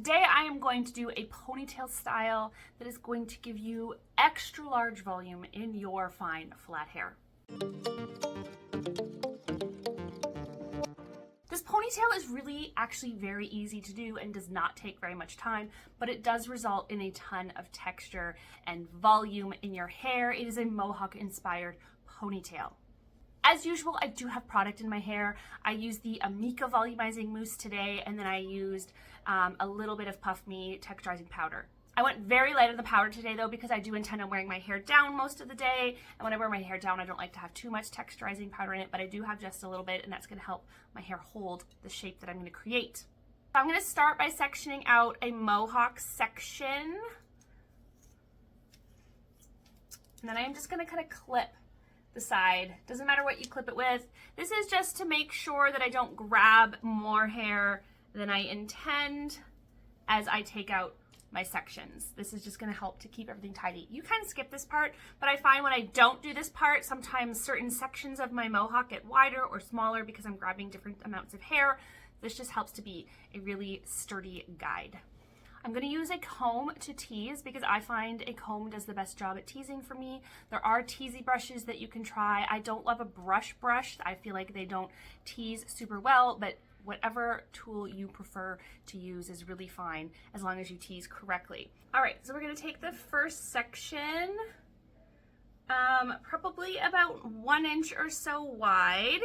Today I am going to do a ponytail style that is going to give you extra large volume in your fine flat hair. This ponytail is really actually very easy to do and does not take very much time, but it does result in a ton of texture and volume in your hair. It is a mohawk-inspired ponytail. As usual, I do have product in my hair. I used the Amika volumizing mousse today, and then I used a little bit of Puff Me texturizing powder. I went very light on the powder today though, because I do intend on wearing my hair down most of the day, and when I wear my hair down I don't like to have too much texturizing powder in it, but I do have just a little bit, and that's going to help my hair hold the shape that I'm going to create. So I'm going to start by sectioning out a mohawk section, and then I'm just going to kind of clip the side. Doesn't matter what you clip it with. This is just to make sure that I don't grab more hair than I intend as I take out my sections. This is just going to help to keep everything tidy. You can skip this part, but I find when I don't do this part, sometimes certain sections of my mohawk get wider or smaller because I'm grabbing different amounts of hair. This just helps to be a really sturdy guide. I'm going to use a comb to tease because I find a comb does the best job at teasing for me. There are teasy brushes that you can try. I don't love a brush. I feel like they don't tease super well, but whatever tool you prefer to use is really fine as long as you tease correctly. All right, so we're going to take the first section, probably about 1 inch or so wide.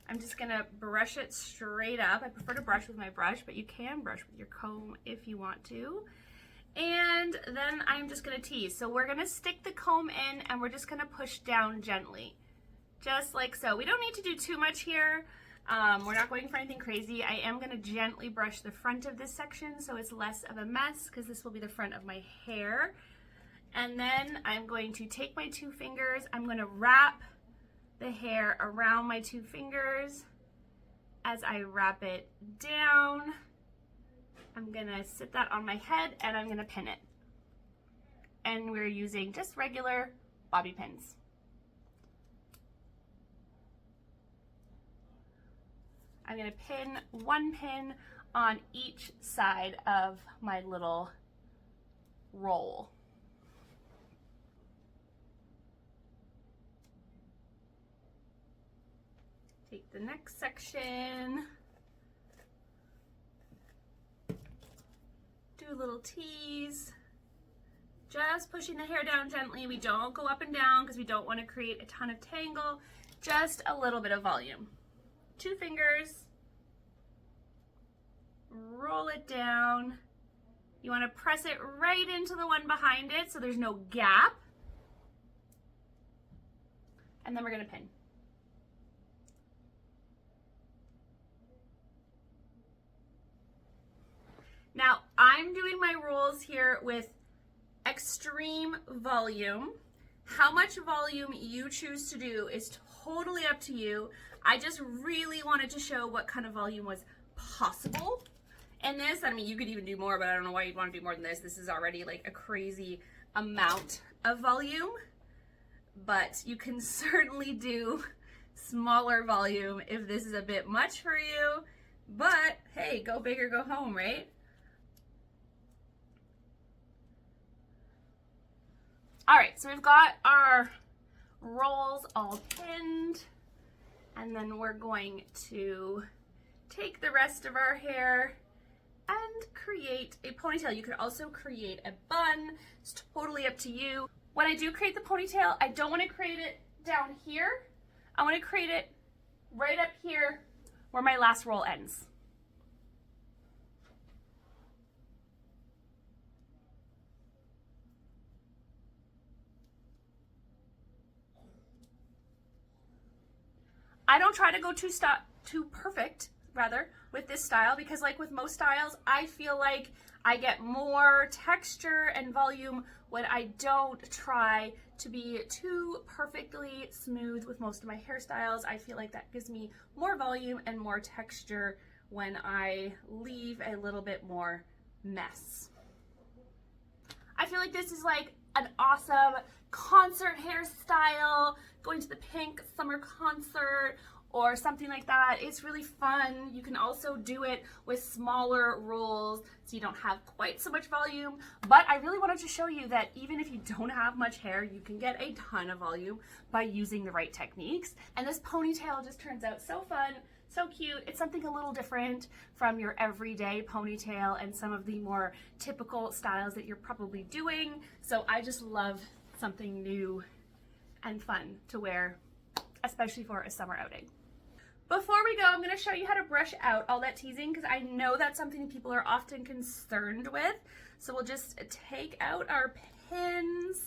I'm just gonna brush it straight up. I prefer to brush with my brush, but you can brush with your comb if you want to. And then I'm just gonna tease. So we're gonna stick the comb in and we're just gonna push down gently. Just like so. We don't need to do too much here. We're not going for anything crazy. I am gonna gently brush the front of this section so it's less of a mess, because this will be the front of my hair. And then I'm going to take my 2 fingers, I'm gonna wrap the hair around my 2 fingers. As I wrap it down, I'm gonna sit that on my head and I'm gonna pin it. And we're using just regular bobby pins. I'm gonna pin 1 pin on each side of my little roll. Take the next section, do a little tease, just pushing the hair down gently. We don't go up and down because we don't want to create a ton of tangle, just a little bit of volume. 2 fingers, roll it down. You want to press it right into the one behind it so there's no gap. And then we're going to pin. Now, I'm doing my rolls here with extreme volume. How much volume you choose to do is totally up to you. I just really wanted to show what kind of volume was possible in this. I mean, you could even do more, but I don't know why you'd want to do more than this. This is already like a crazy amount of volume, but you can certainly do smaller volume if this is a bit much for you. But hey, go big or go home, right? All right, so we've got our rolls all pinned, and then we're going to take the rest of our hair and create a ponytail. You could also create a bun. It's totally up to you. When I do create the ponytail, I don't want to create it down here. I want to create it right up here where my last roll ends. I don't try to go too perfect, rather, with this style, because like with most styles, I feel like I get more texture and volume when I don't try to be too perfectly smooth with most of my hairstyles. I feel like that gives me more volume and more texture when I leave a little bit more mess. I feel like this is like an awesome concert hairstyle, going to the Pink summer concert, or something like that. It's really fun. You can also do it with smaller rolls so you don't have quite so much volume, but I really wanted to show you that even if you don't have much hair, you can get a ton of volume by using the right techniques. And this ponytail just turns out so fun, so cute. It's something a little different from your everyday ponytail and some of the more typical styles that you're probably doing. So I just love something new and fun to wear, especially for a summer outing. Before we go, I'm going to show you how to brush out all that teasing because I know that's something people are often concerned with. So we'll just take out our pins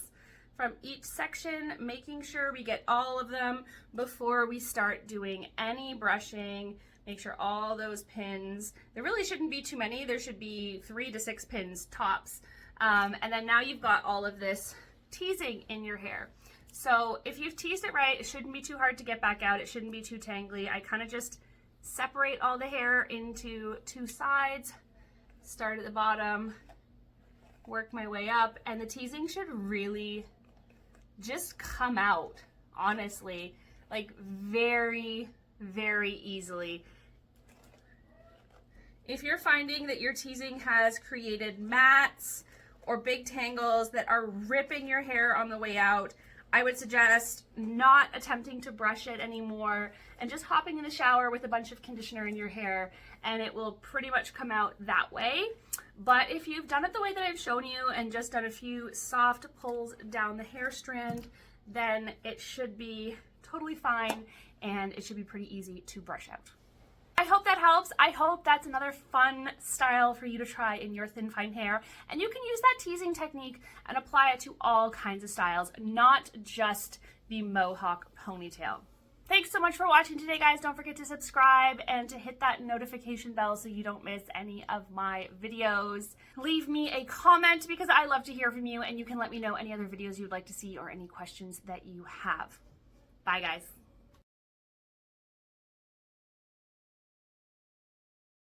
from each section, making sure we get all of them before we start doing any brushing. Make sure all those pins, there really shouldn't be too many. There should be 3 to 6 pins tops. And then now you've got all of this teasing in your hair. So if you've teased it right, it shouldn't be too hard to get back out. It shouldn't be too tangly. I kind of just separate all the hair into 2 sides, start at the bottom, work my way up, and the teasing should really just come out, honestly, like very, very easily. If you're finding that your teasing has created mats or big tangles that are ripping your hair on the way out, I would suggest not attempting to brush it anymore and just hopping in the shower with a bunch of conditioner in your hair, and it will pretty much come out that way. But if you've done it the way that I've shown you and just done a few soft pulls down the hair strand, then it should be totally fine and it should be pretty easy to brush out. I hope that helps. I hope that's another fun style for you to try in your thin, fine hair. And you can use that teasing technique and apply it to all kinds of styles, not just the mohawk ponytail. Thanks so much for watching today, guys. Don't forget to subscribe and to hit that notification bell so you don't miss any of my videos. Leave me a comment because I love to hear from you, and you can let me know any other videos you'd like to see or any questions that you have. Bye, guys.